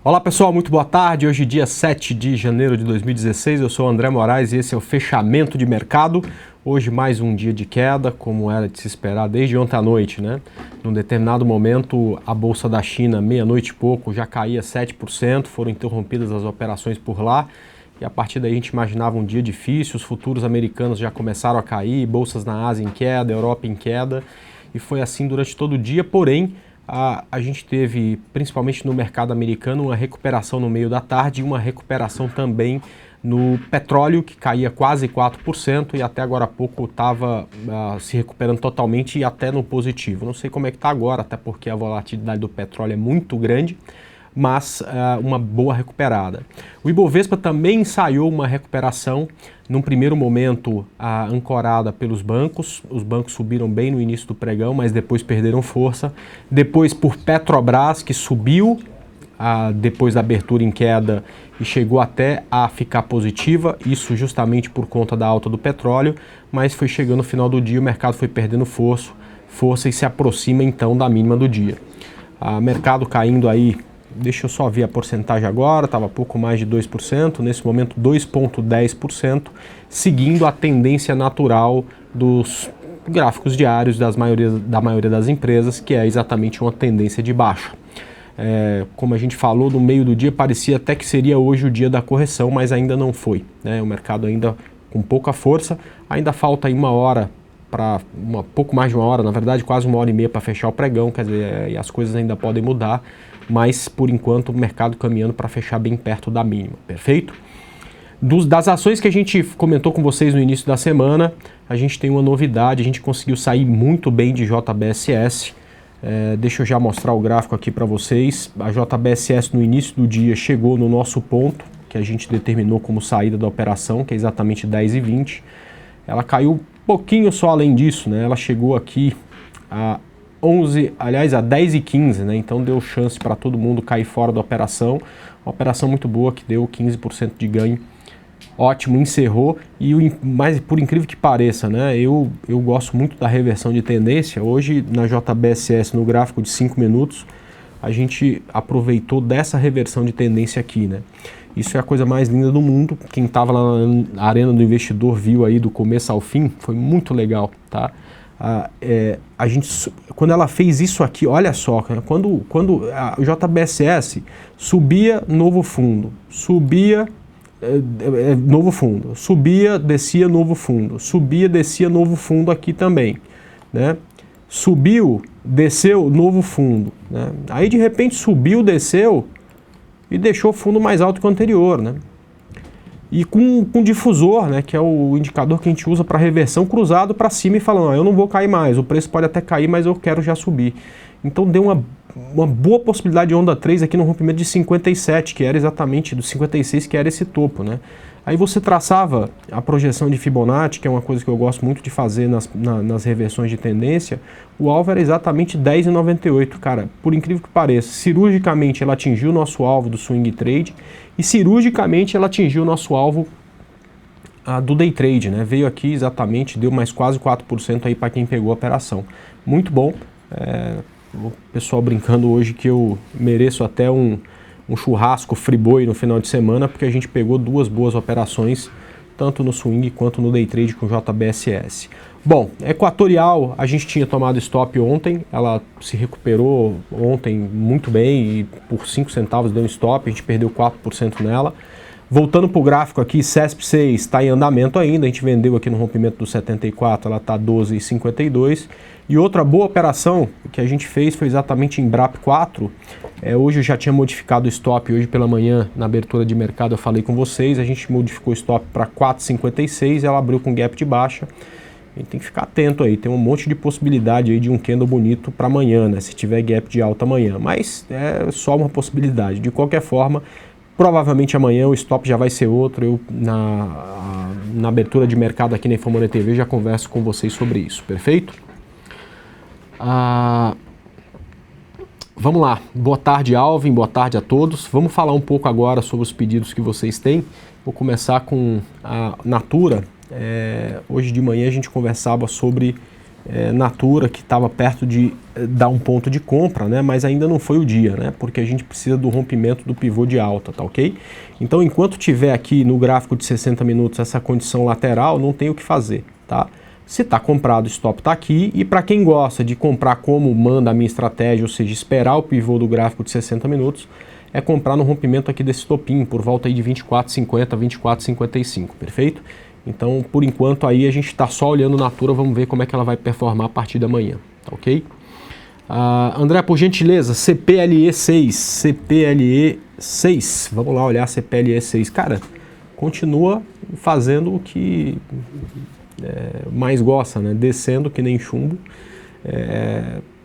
Olá pessoal, muito boa tarde. Hoje dia 7 de janeiro de 2016, eu sou o André Moraes e esse é o fechamento de mercado. Hoje mais um dia de queda, como era de se esperar desde ontem à noite, né? Num determinado momento, a Bolsa da China, meia-noite e pouco, já caía 7%, foram interrompidas as operações por lá. E a partir daí a gente imaginava um dia difícil, os futuros americanos já começaram a cair, bolsas na Ásia em queda, Europa em queda, e foi assim durante todo o dia, porém, a gente teve, principalmente no mercado americano, uma recuperação no meio da tarde e uma recuperação também no petróleo, que caía quase 4% e até agora há pouco estava se recuperando totalmente e até no positivo. Não sei como é que está agora, até porque a volatilidade do petróleo é muito grande, mas uma boa recuperada. O Ibovespa também ensaiou uma recuperação, num primeiro momento ancorada pelos bancos. Os bancos subiram bem no início do pregão, mas depois perderam força. Depois por Petrobras, que subiu depois da abertura em queda e chegou até a ficar positiva, isso justamente por conta da alta do petróleo, mas foi chegando no final do dia, o mercado foi perdendo força e se aproxima então da mínima do dia. O mercado caindo aí, deixa eu só ver a porcentagem agora, estava pouco mais de 2%, nesse momento 2,10%, seguindo a tendência natural dos gráficos diários da maioria das empresas, que é exatamente uma tendência de baixa. Como a gente falou, no meio do dia parecia até que seria hoje o dia da correção, mas ainda não foi, né? O mercado ainda com pouca força, ainda falta aí uma hora, pouco mais de uma hora, na verdade quase uma hora e meia para fechar o pregão, quer dizer, as coisas ainda podem mudar, mas por enquanto o mercado caminhando para fechar bem perto da mínima, perfeito? Das ações que a gente comentou com vocês no início da semana, a gente tem uma novidade, a gente conseguiu sair muito bem de JBSS. Deixa eu já mostrar o gráfico aqui para vocês. A JBSS no início do dia chegou no nosso ponto, que a gente determinou como saída da operação, que é exatamente 10,20. Ela caiu um pouquinho só além disso, né? Ela chegou aqui a 10,15, né? Então deu chance para todo mundo cair fora da operação. Uma operação muito boa que deu 15% de ganho. Ótimo, encerrou. Mas por incrível que pareça, né? Eu gosto muito da reversão de tendência. Hoje na JBSS, no gráfico de 5 minutos, a gente aproveitou dessa reversão de tendência aqui, né? Isso é a coisa mais linda do mundo. Quem estava lá na Arena do Investidor viu aí do começo ao fim, foi muito legal, tá? Quando ela fez isso aqui, olha só, quando a JBSS subia, novo fundo, subia, novo fundo, subia, descia, novo fundo, subia, descia, novo fundo aqui também, né? Subiu, desceu, novo fundo, né? Aí de repente subiu, desceu e deixou o fundo mais alto que o anterior, né? E com difusor, né, que é o indicador que a gente usa para reversão, cruzado para cima e falando, eu não vou cair mais, o preço pode até cair, mas eu quero já subir. Então deu uma boa possibilidade de onda 3 aqui no rompimento de 57, que era exatamente do 56, que era esse topo, né? Aí você traçava a projeção de Fibonacci, que é uma coisa que eu gosto muito de fazer nas reversões de tendência. O alvo era exatamente 10,98, cara, por incrível que pareça. Cirurgicamente ela atingiu o nosso alvo do swing trade e cirurgicamente ela atingiu o nosso alvo do day trade, né? Veio aqui exatamente, deu mais quase 4% aí para quem pegou a operação. Muito bom. O pessoal brincando hoje que eu mereço até um churrasco friboi no final de semana, porque a gente pegou duas boas operações, tanto no swing quanto no day trade com JBSS. Bom, Equatorial, a gente tinha tomado stop ontem, ela se recuperou ontem muito bem e por 5 centavos deu um stop, a gente perdeu 4% nela. Voltando para o gráfico aqui, CESP6 está em andamento ainda, a gente vendeu aqui no rompimento do 74, ela está 12,52. E outra boa operação que a gente fez foi exatamente em BRAP 4. Hoje eu já tinha modificado o stop, hoje pela manhã, na abertura de mercado eu falei com vocês, a gente modificou o stop para 4,56, ela abriu com gap de baixa. A gente tem que ficar atento aí, tem um monte de possibilidade aí de um candle bonito para amanhã, né? Se tiver gap de alta amanhã, mas é só uma possibilidade. De qualquer forma, provavelmente amanhã o stop já vai ser outro. Eu, na abertura de mercado aqui na Infomoney TV, já converso com vocês sobre isso, perfeito? Vamos lá, boa tarde Alvin, boa tarde a todos. Vamos falar um pouco agora sobre os pedidos que vocês têm. Vou começar com a Natura. Hoje de manhã a gente conversava sobre Natura, que estava perto de dar um ponto de compra, né? Mas ainda não foi o dia, né? Porque a gente precisa do rompimento do pivô de alta, tá ok? Então, enquanto tiver aqui no gráfico de 60 minutos essa condição lateral, não tem o que fazer, tá? Se está comprado, o stop está aqui. E para quem gosta de comprar como manda a minha estratégia, ou seja, esperar o pivô do gráfico de 60 minutos, é comprar no rompimento aqui desse topinho, por volta aí de 24,50, 24,55, perfeito? Então, por enquanto, aí a gente está só olhando Natura, vamos ver como é que ela vai performar a partir da manhã, tá ok? André, por gentileza, CPLE 6, CPLE 6, vamos lá olhar CPLE 6. Cara, continua fazendo o que mais gosta, né? Descendo que nem chumbo,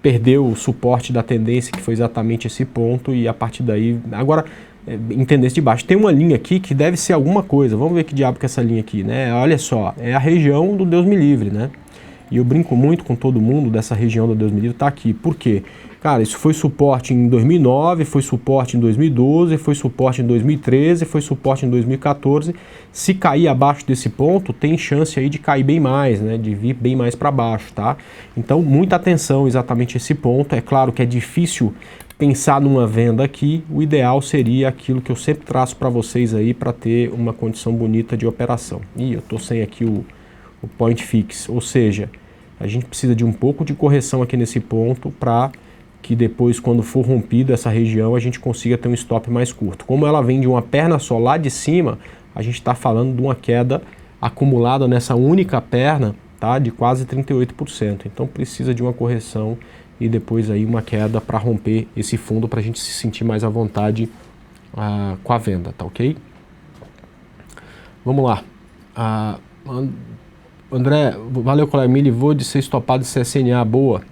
perdeu o suporte da tendência, que foi exatamente esse ponto, e a partir daí, agora, em tendência de baixo, tem uma linha aqui que deve ser alguma coisa, vamos ver que diabo que é essa linha aqui, né? Olha só, é a região do Deus me livre, né? E eu brinco muito com todo mundo dessa região do Deus me livre, tá aqui, por quê? Cara, isso foi suporte em 2009, foi suporte em 2012, foi suporte em 2013, foi suporte em 2014. Se cair abaixo desse ponto, tem chance aí de cair bem mais, né? De vir bem mais para baixo, tá? Então, muita atenção exatamente esse ponto. É claro que é difícil pensar numa venda aqui. O ideal seria aquilo que eu sempre traço para vocês aí para ter uma condição bonita de operação. E eu tô sem aqui o point fix, ou seja, a gente precisa de um pouco de correção aqui nesse ponto para que depois, quando for rompido essa região, a gente consiga ter um stop mais curto. Como ela vem de uma perna só lá de cima, a gente está falando de uma queda acumulada nessa única perna, tá, de quase 38%. Então precisa de uma correção e depois aí uma queda para romper esse fundo, para a gente se sentir mais à vontade com a venda, tá ok? Vamos lá. André, valeu, colega, me livrou de ser estopado de CSNA, boa.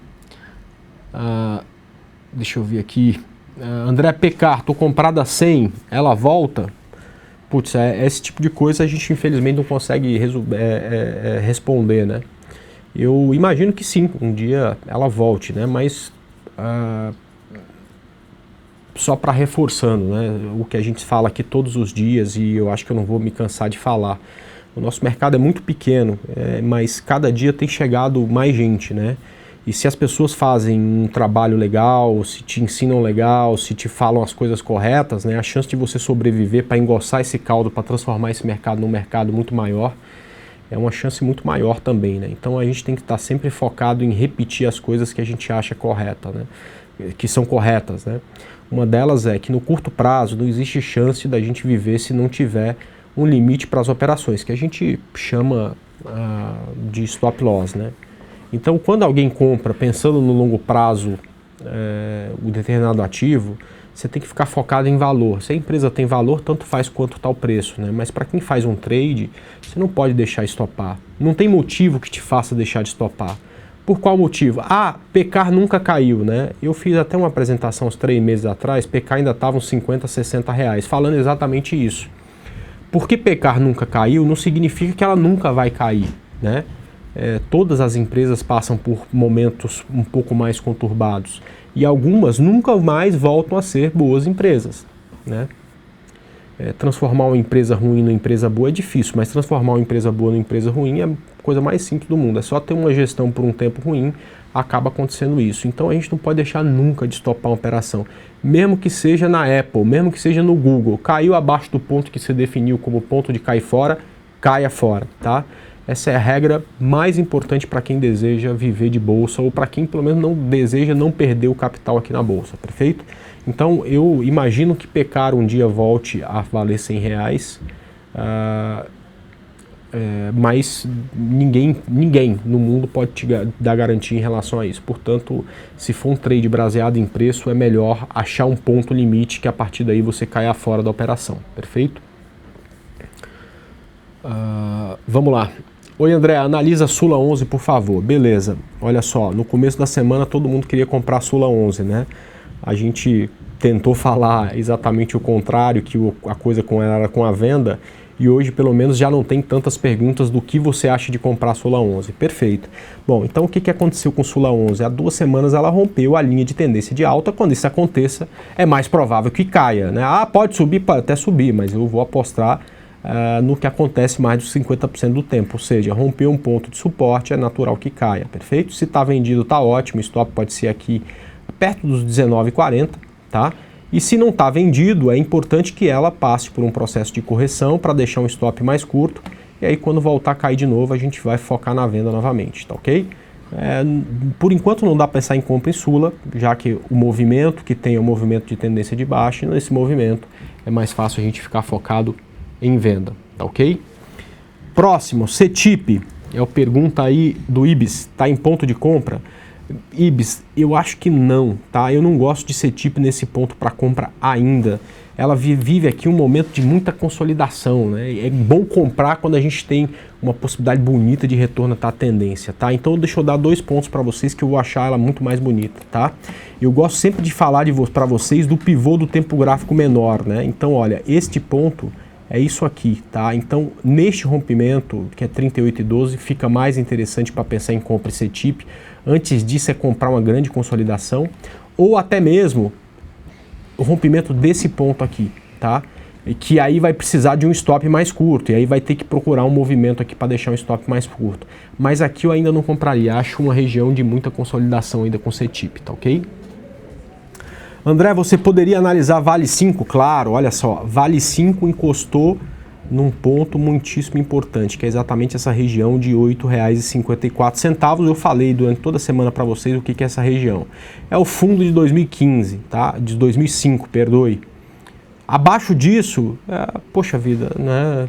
Deixa eu ver aqui. André Pecar, tô comprada a 100, ela volta? Putz, esse tipo de coisa a gente infelizmente não consegue responder, né? Eu imagino que sim, um dia ela volte, né? Mas só para reforçando, né? O que a gente fala aqui todos os dias, e eu acho que eu não vou me cansar de falar. O nosso mercado é muito pequeno, mas cada dia tem chegado mais gente, né? E se as pessoas fazem um trabalho legal, se te ensinam legal, se te falam as coisas corretas, né, a chance de você sobreviver para engrossar esse caldo, para transformar esse mercado num mercado muito maior, é uma chance muito maior também, né? Então a gente tem que estar sempre focado em repetir as coisas que a gente acha correta, né? Que são corretas, né? Uma delas é que no curto prazo não existe chance da gente viver se não tiver um limite para as operações, que a gente chama de stop loss, né? Então, quando alguém compra pensando no longo prazo um determinado ativo, você tem que ficar focado em valor. Se a empresa tem valor, tanto faz quanto está o preço, né? Mas para quem faz um trade, você não pode deixar estopar. Não tem motivo que te faça deixar de estopar. Por qual motivo? Pecar nunca caiu, né? Eu fiz até uma apresentação uns 3 meses atrás, Pecar ainda estava uns 50, 60 reais, falando exatamente isso. Porque Pecar nunca caiu, não significa que ela nunca vai cair, né? Todas as empresas passam por momentos um pouco mais conturbados e algumas nunca mais voltam a ser boas empresas, né? Transformar uma empresa ruim numa empresa boa é difícil, mas transformar uma empresa boa numa empresa ruim é a coisa mais simples do mundo. É só ter uma gestão por um tempo ruim, acaba acontecendo isso. Então a gente não pode deixar nunca de estopar uma operação, mesmo que seja na Apple, mesmo que seja no Google. Caiu abaixo do ponto que você definiu como ponto de cair fora, caia fora, tá? Essa é a regra mais importante para quem deseja viver de bolsa ou para quem pelo menos não deseja não perder o capital aqui na bolsa, perfeito? Então eu imagino que Pecar um dia volte a valer 100 reais, mas ninguém no mundo pode te dar garantia em relação a isso. Portanto, se for um trade baseado em preço, é melhor achar um ponto limite que a partir daí você caia fora da operação, perfeito? Vamos lá. Oi André, analisa a Sula 11 por favor. Beleza, olha só, no começo da semana todo mundo queria comprar a Sula 11, né? A gente tentou falar exatamente o contrário, que a coisa era com a venda, e hoje pelo menos já não tem tantas perguntas do que você acha de comprar a Sula 11. Perfeito. Bom, então o que aconteceu com Sula 11? Há 2 semanas ela rompeu a linha de tendência de alta. Quando isso aconteça, é mais provável que caia, né? Pode subir, pode até subir, mas eu vou apostar no que acontece mais de 50% do tempo, ou seja, romper um ponto de suporte é natural que caia, perfeito? Se está vendido, está ótimo, o stop pode ser aqui perto dos 19,40, tá? E se não está vendido, é importante que ela passe por um processo de correção para deixar um stop mais curto, e aí quando voltar a cair de novo, a gente vai focar na venda novamente, tá ok? Por enquanto não dá para pensar em compra em Sula, já que o movimento que tem é um movimento de tendência de baixa, e nesse movimento é mais fácil a gente ficar focado em venda, tá ok? Próximo, CETIP, é a pergunta aí do Ibis, tá em ponto de compra? Ibis, eu acho que não, tá? Eu não gosto de CETIP nesse ponto para compra ainda. Ela vive aqui um momento de muita consolidação, né? É bom comprar quando a gente tem uma possibilidade bonita de retorno à tendência, tá? Então deixa eu dar 2 pontos para vocês que eu vou achar ela muito mais bonita, tá? Eu gosto sempre de falar para vocês do pivô do tempo gráfico menor, né? Então, olha, este ponto é isso aqui, tá? Então, neste rompimento, que é 38,12, fica mais interessante para pensar em compra CETIP. Antes disso é comprar uma grande consolidação, ou até mesmo o rompimento desse ponto aqui, tá? E que aí vai precisar de um stop mais curto, e aí vai ter que procurar um movimento aqui para deixar um stop mais curto. Mas aqui eu ainda não compraria, acho uma região de muita consolidação ainda com CETIP, tá ok? André, você poderia analisar Vale 5? Claro, olha só, Vale 5 encostou num ponto muitíssimo importante, que é exatamente essa região de R$ 8,54. Eu falei durante toda a semana para vocês o que é essa região. É o fundo de 2015, tá? De 2005, perdoe. Abaixo disso, poxa vida, né?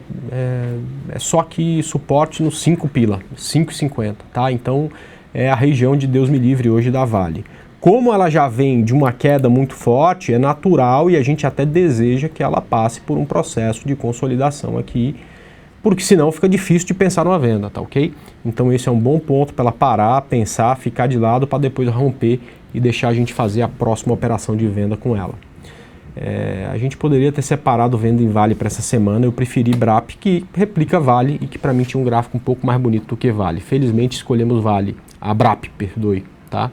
É só aqui suporte no 5 pila, 5,50, tá? Então é a região de Deus me livre hoje da Vale. Como ela já vem de uma queda muito forte, é natural e a gente até deseja que ela passe por um processo de consolidação aqui, porque senão fica difícil de pensar numa venda, tá ok? Então esse é um bom ponto para ela parar, pensar, ficar de lado para depois romper e deixar a gente fazer a próxima operação de venda com ela. A gente poderia ter separado venda em Vale para essa semana, eu preferi BRAP, que replica Vale e que para mim tinha um gráfico um pouco mais bonito do que Vale. Felizmente escolhemos Vale, a BRAP, perdoe, tá?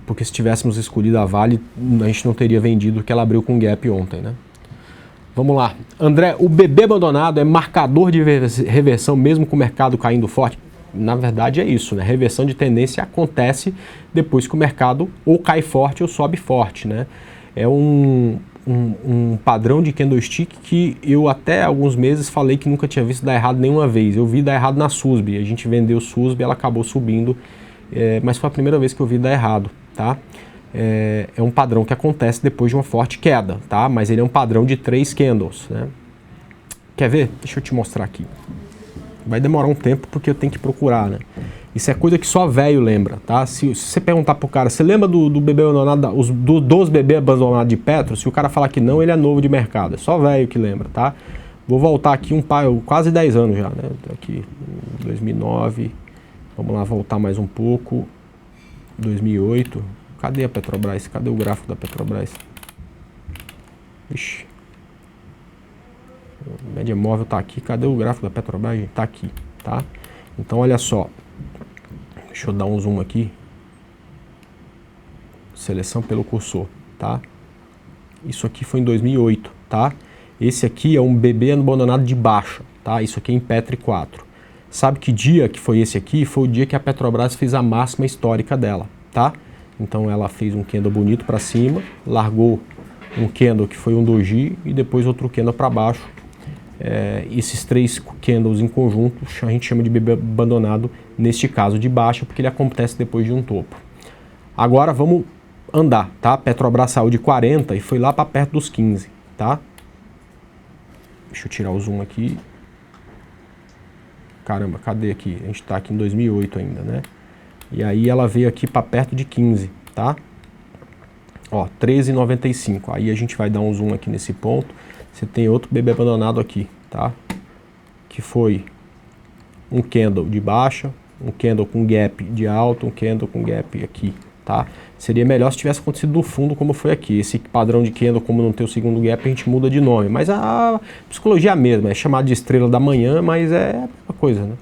Porque se tivéssemos escolhido a Vale, a gente não teria vendido o que ela abriu com gap ontem, né? Vamos lá. André, o BB abandonado é marcador de reversão mesmo com o mercado caindo forte? Na verdade é isso, né? Reversão de tendência acontece depois que o mercado ou cai forte ou sobe forte, né? É um padrão de candlestick que eu até alguns meses falei que nunca tinha visto dar errado nenhuma vez. Eu vi dar errado na SUSB, a gente vendeu SUSB, ela acabou subindo, mas foi a primeira vez que eu vi dar errado, tá? É um padrão que acontece depois de uma forte queda, tá? Mas ele é um padrão de 3 candles, né? Quer ver? Deixa eu te mostrar aqui. Vai demorar um tempo porque eu tenho que procurar, né? Isso é coisa que só velho lembra, tá? Se você perguntar pro cara, você lembra do bebê abandonado, dos bebês abandonados de Petro? Se o cara falar que não, ele é novo de mercado. É só velho que lembra, tá? Vou voltar aqui quase 10 anos já, né? Aqui, 2009... Vamos lá, voltar mais um pouco. 2008. Cadê a Petrobras? Cadê o gráfico da Petrobras? Ixi. A média móvel tá aqui. Cadê o gráfico da Petrobras? Tá aqui, tá? Então, olha só. Deixa eu dar um zoom aqui. Seleção pelo cursor, tá? Isso aqui foi em 2008, tá? Esse aqui é um bebê abandonado de baixa, tá? Isso aqui é em Petri 4. Sabe que dia que foi esse aqui? Foi o dia que a Petrobras fez a máxima histórica dela, tá? Então ela fez um candle bonito para cima, largou um candle que foi um doji e depois outro candle para baixo. Esses 3 candles em conjunto a gente chama de bebê abandonado, neste caso de baixa, porque ele acontece depois de um topo. Agora vamos andar, tá? Petrobras saiu de 40 e foi lá para perto dos 15, tá? Deixa eu tirar o zoom aqui. Caramba, cadê aqui? A gente tá aqui em 2008 ainda, né? E aí ela veio aqui para perto de 15, tá? Ó, 13,95. Aí a gente vai dar um zoom aqui nesse ponto. Você tem outro bebê abandonado aqui, tá? Que foi um candle de baixa, um candle com gap de alta, um candle com gap aqui, tá? Seria melhor se tivesse acontecido do fundo como foi aqui. Esse padrão de candle, como não tem o segundo gap, a gente muda de nome. Mas a psicologia é a mesma, é chamado de estrela da manhã, mas é a mesma coisa, né?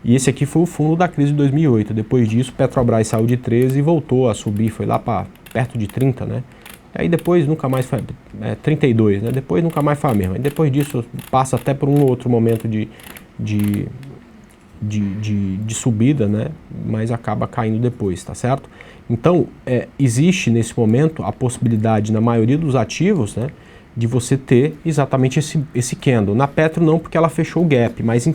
E esse aqui foi o fundo da crise de 2008. Depois disso, Petrobras saiu de 13 e voltou a subir, foi lá para perto de 30, né? Aí depois nunca mais faz, 32, né? Depois nunca mais faz mesmo. Aí depois disso passa até por um ou outro momento de subida, né? Mas acaba caindo depois, tá certo? Então, existe nesse momento a possibilidade, na maioria dos ativos, né, de você ter exatamente esse candle. Na Petro não, porque ela fechou o gap, mas em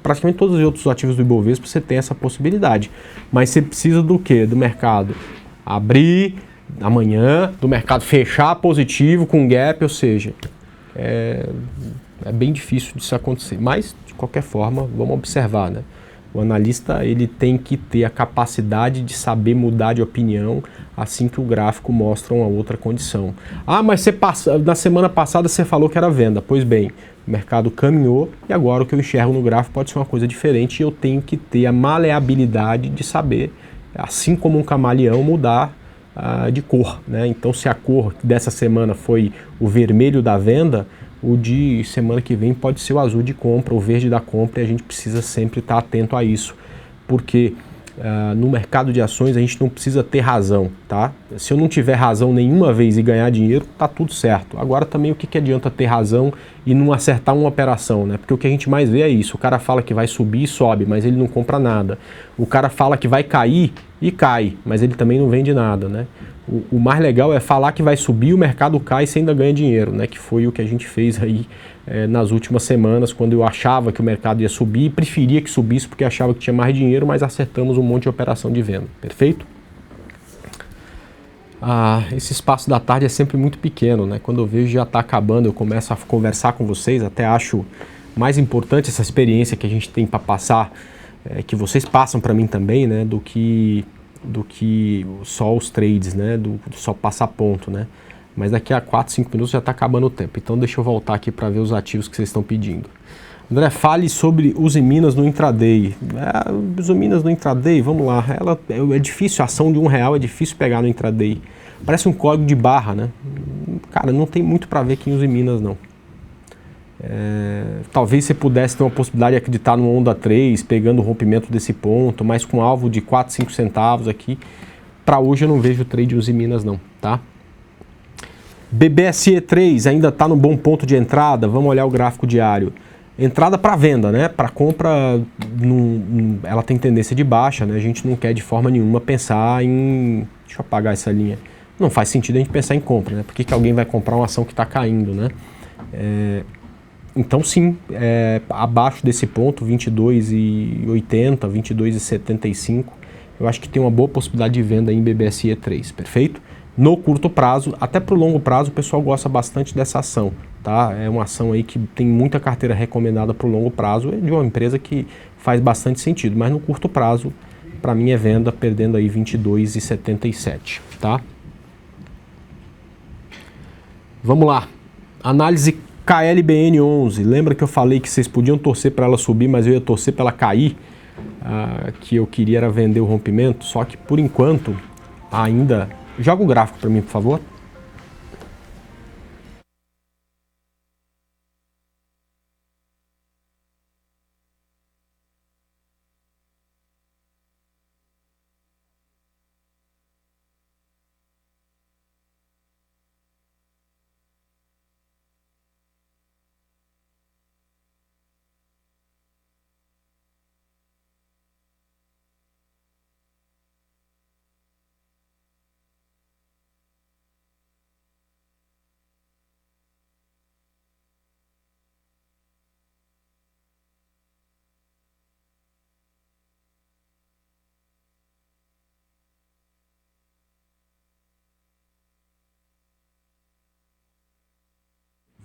praticamente todos os outros ativos do Ibovespa você tem essa possibilidade. Mas você precisa do quê? Do mercado abrir amanhã, do mercado fechar positivo com gap, ou seja, é bem difícil disso acontecer. Mas, de qualquer forma, vamos observar, né? O analista ele tem que ter a capacidade de saber mudar de opinião assim que o gráfico mostra uma outra condição. Ah, mas na semana passada você falou que era venda. Pois bem, o mercado caminhou e agora o que eu enxergo no gráfico pode ser uma coisa diferente e eu tenho que ter a maleabilidade de saber, assim como um camaleão, mudar de cor, né? Então, se a cor dessa semana foi o vermelho da venda, o de semana que vem pode ser o azul de compra, o verde da compra, e a gente precisa sempre estar atento a isso, porque no mercado de ações a gente não precisa ter razão, tá? Se eu não tiver razão nenhuma vez e ganhar dinheiro, tá tudo certo. Agora também o que adianta ter razão e não acertar uma operação, né? Porque o que a gente mais vê é isso, o cara fala que vai subir e sobe, mas ele não compra nada. O cara fala que vai cair e cai, mas ele também não vende nada, né? O mais legal é falar que vai subir, o mercado cai e você ainda ganha dinheiro, né? Que foi o que a gente fez aí nas últimas semanas, quando eu achava que o mercado ia subir, preferia que subisse porque achava que tinha mais dinheiro, mas acertamos um monte de operação de venda, perfeito? Esse espaço da tarde é sempre muito pequeno, né? Quando eu vejo já está acabando, eu começo a conversar com vocês, até acho mais importante essa experiência que a gente tem para passar, que vocês passam para mim também, né? Do que só os trades, né? Do só passar ponto, né? Mas daqui a 4, 5 minutos já está acabando o tempo. Então deixa eu voltar aqui para ver os ativos que vocês estão pedindo. André, fale sobre Usiminas no intraday. Usiminas no intraday, vamos lá. É difícil, a ação de R$1 é difícil pegar no intraday. Parece um código de barra, né? Cara, não tem muito para ver aqui em Usiminas, não. Talvez você pudesse ter uma possibilidade de acreditar no onda 3, pegando o rompimento desse ponto, mas com alvo de 4, 5 centavos aqui. Para hoje eu não vejo trade Usiminas, não, tá? BBSE3 ainda está no bom ponto de entrada. Vamos olhar o gráfico diário. Entrada para venda, né? Para compra, ela tem tendência de baixa, né? A gente não quer de forma nenhuma pensar em... Deixa eu apagar essa linha. Não faz sentido a gente pensar em compra, né? Por que alguém vai comprar uma ação que está caindo, né? Então sim, abaixo desse ponto, 22,80, 22,75, eu acho que tem uma boa possibilidade de venda em BBSE3, perfeito? No curto prazo, até para o longo prazo, o pessoal gosta bastante dessa ação, tá? É uma ação aí que tem muita carteira recomendada para o longo prazo, é de uma empresa que faz bastante sentido, mas no curto prazo, para mim é venda, perdendo aí 22,77, tá? Vamos lá, análise KLBN11, lembra que eu falei que vocês podiam torcer para ela subir, mas eu ia torcer para ela cair? Que eu queria era vender o rompimento, só que por enquanto ainda... Joga o gráfico para mim, por favor.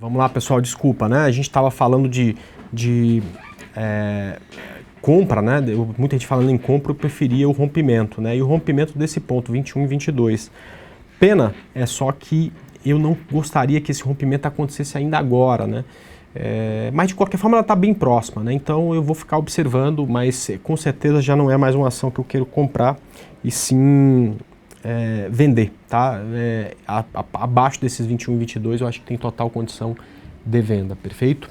Vamos lá, pessoal, desculpa, né? A gente estava falando de compra, né? Muita gente falando em compra, eu preferia o rompimento, né? E o rompimento desse ponto, 21 e 22. Pena é só que eu não gostaria que esse rompimento acontecesse ainda agora, né? Mas de qualquer forma ela está bem próxima, né? Então eu vou ficar observando, mas com certeza já não é mais uma ação que eu quero comprar, e sim... vender, tá? Abaixo desses 21 e 22 eu acho que tem total condição de venda, perfeito?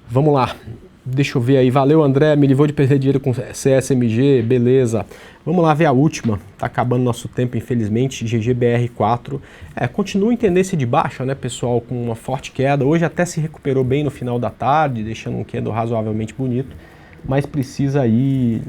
Vamos lá, Deixa eu ver aí, valeu André, me livrou de perder dinheiro com CSMG, beleza. Vamos lá ver a última, tá acabando nosso tempo infelizmente, GGBR4. Continua em tendência de baixa, né pessoal, com uma forte queda. Hoje até se recuperou bem no final da tarde, deixando um candle razoavelmente bonito. Mas precisa aí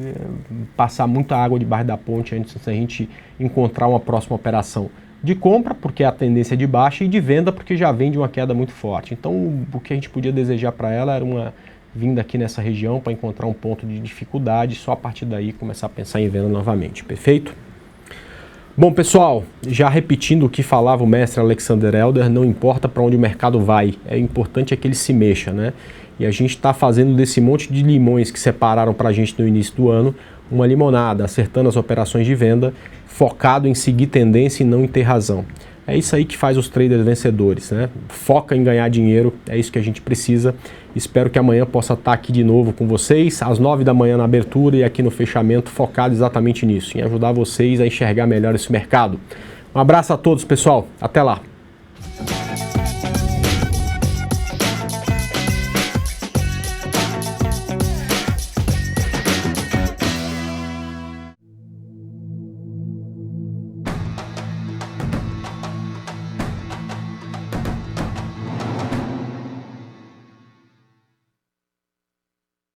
passar muita água debaixo da ponte antes da gente encontrar uma próxima operação de compra, porque a tendência é de baixa, e de venda, porque já vem de uma queda muito forte. Então o que a gente podia desejar para ela era uma vinda aqui nessa região para encontrar um ponto de dificuldade, só a partir daí começar a pensar em venda novamente, perfeito? Bom pessoal, já repetindo o que falava o mestre Alexander Elder, não importa para onde o mercado vai, é importante é que ele se mexa, né? E a gente está fazendo desse monte de limões que separaram para a gente no início do ano, uma limonada, acertando as operações de venda, focado em seguir tendência e não em ter razão. É isso aí que faz os traders vencedores, né? Foca em ganhar dinheiro, é isso que a gente precisa. Espero que amanhã possa estar aqui de novo com vocês, às 9 da manhã na abertura e aqui no fechamento, focado exatamente nisso, em ajudar vocês a enxergar melhor esse mercado. Um abraço a todos, pessoal. Até lá.